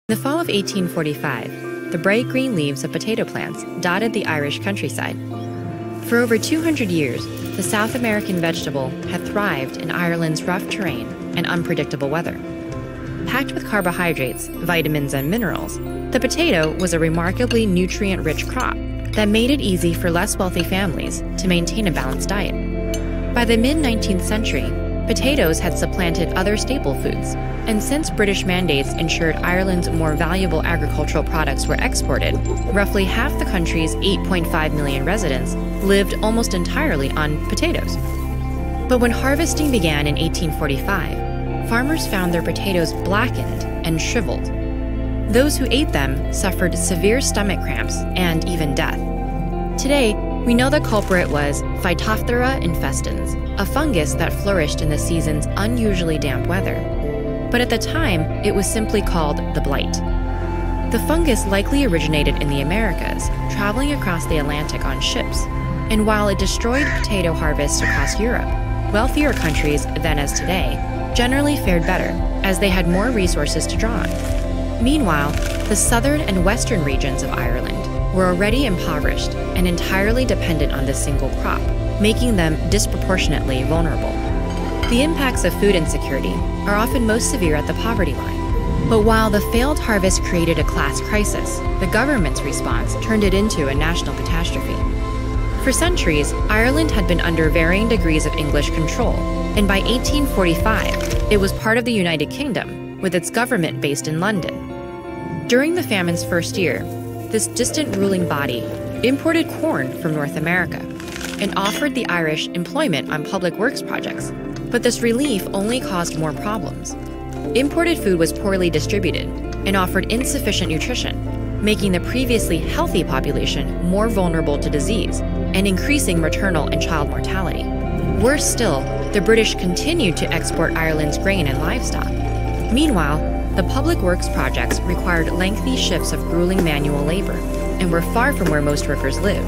In the fall of 1845, the bright green leaves of potato plants dotted the Irish countryside. For over 200 years, the South American vegetable had thrived in Ireland's rough terrain and unpredictable weather. Packed with carbohydrates, vitamins, and minerals, the potato was a remarkably nutrient-rich crop that made it easy for less wealthy families to maintain a balanced diet. By the mid-19th century, potatoes had supplanted other staple foods, and since British mandates ensured Ireland's more valuable agricultural products were exported, roughly half the country's 8.5 million residents lived almost entirely on potatoes. But when harvesting began in 1845, farmers found their potatoes blackened and shriveled. Those who ate them suffered severe stomach cramps and even death. Today, we know the culprit was Phytophthora infestans, a fungus that flourished in the season's unusually damp weather. But at the time, it was simply called the blight. The fungus likely originated in the Americas, traveling across the Atlantic on ships. And while it destroyed potato harvests across Europe, wealthier countries then as today generally fared better, as they had more resources to draw on. Meanwhile, the southern and western regions of Ireland were already impoverished and entirely dependent on this single crop, making them disproportionately vulnerable. The impacts of food insecurity are often most severe at the poverty line. But while the failed harvest created a class crisis, the government's response turned it into a national catastrophe. For centuries, Ireland had been under varying degrees of English control, and by 1845, it was part of the United Kingdom, with its government based in London. During the famine's first year, this distant ruling body imported corn from North America and offered the Irish employment on public works projects. But this relief only caused more problems. Imported food was poorly distributed and offered insufficient nutrition, making the previously healthy population more vulnerable to disease and increasing maternal and child mortality. Worse still, the British continued to export Ireland's grain and livestock. Meanwhile, the public works projects required lengthy shifts of grueling manual labor and were far from where most workers lived.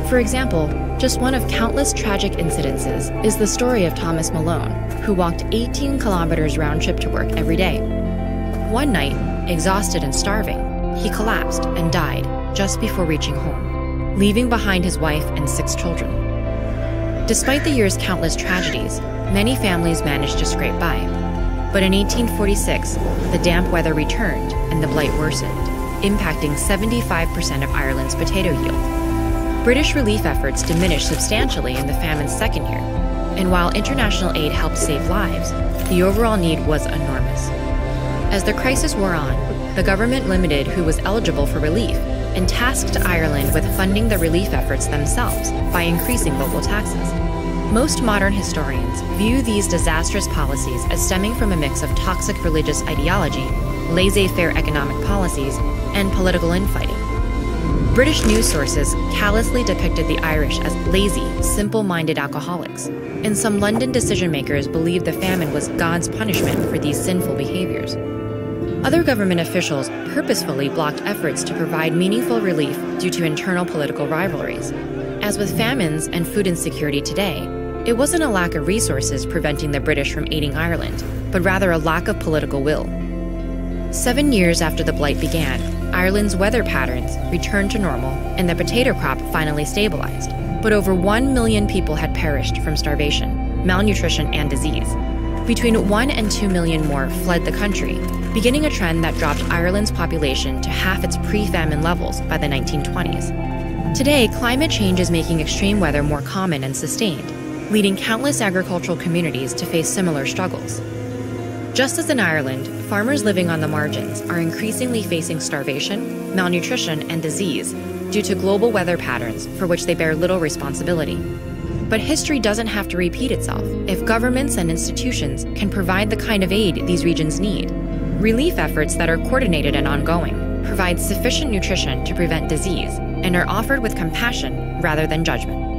For example, just one of countless tragic incidences is the story of Thomas Malone, who walked 18 kilometers round trip to work every day. One night, exhausted and starving, he collapsed and died just before reaching home, leaving behind his wife and 6 children. Despite the year's countless tragedies, many families managed to scrape by. But in 1846, the damp weather returned and the blight worsened, impacting 75% of Ireland's potato yield. British relief efforts diminished substantially in the famine's second year, and while international aid helped save lives, the overall need was enormous. As the crisis wore on, the government limited who was eligible for relief and tasked Ireland with funding the relief efforts themselves by increasing local taxes. Most modern historians view these disastrous policies as stemming from a mix of toxic religious ideology, laissez-faire economic policies, and political infighting. British news sources callously depicted the Irish as lazy, simple-minded alcoholics, and some London decision-makers believed the famine was God's punishment for these sinful behaviors. Other government officials purposefully blocked efforts to provide meaningful relief due to internal political rivalries. As with famines and food insecurity today, it wasn't a lack of resources preventing the British from aiding Ireland, but rather a lack of political will. 7 years after the blight began, Ireland's weather patterns returned to normal and the potato crop finally stabilized. But over 1 million people had perished from starvation, malnutrition, and disease. Between 1 and 2 million more fled the country, beginning a trend that dropped Ireland's population to half its pre-famine levels by the 1920s. Today, climate change is making extreme weather more common and sustained, leading countless agricultural communities to face similar struggles. Just as in Ireland, farmers living on the margins are increasingly facing starvation, malnutrition, and disease due to global weather patterns for which they bear little responsibility. But history doesn't have to repeat itself if governments and institutions can provide the kind of aid these regions need. Relief efforts that are coordinated and ongoing provide sufficient nutrition to prevent disease and are offered with compassion rather than judgment.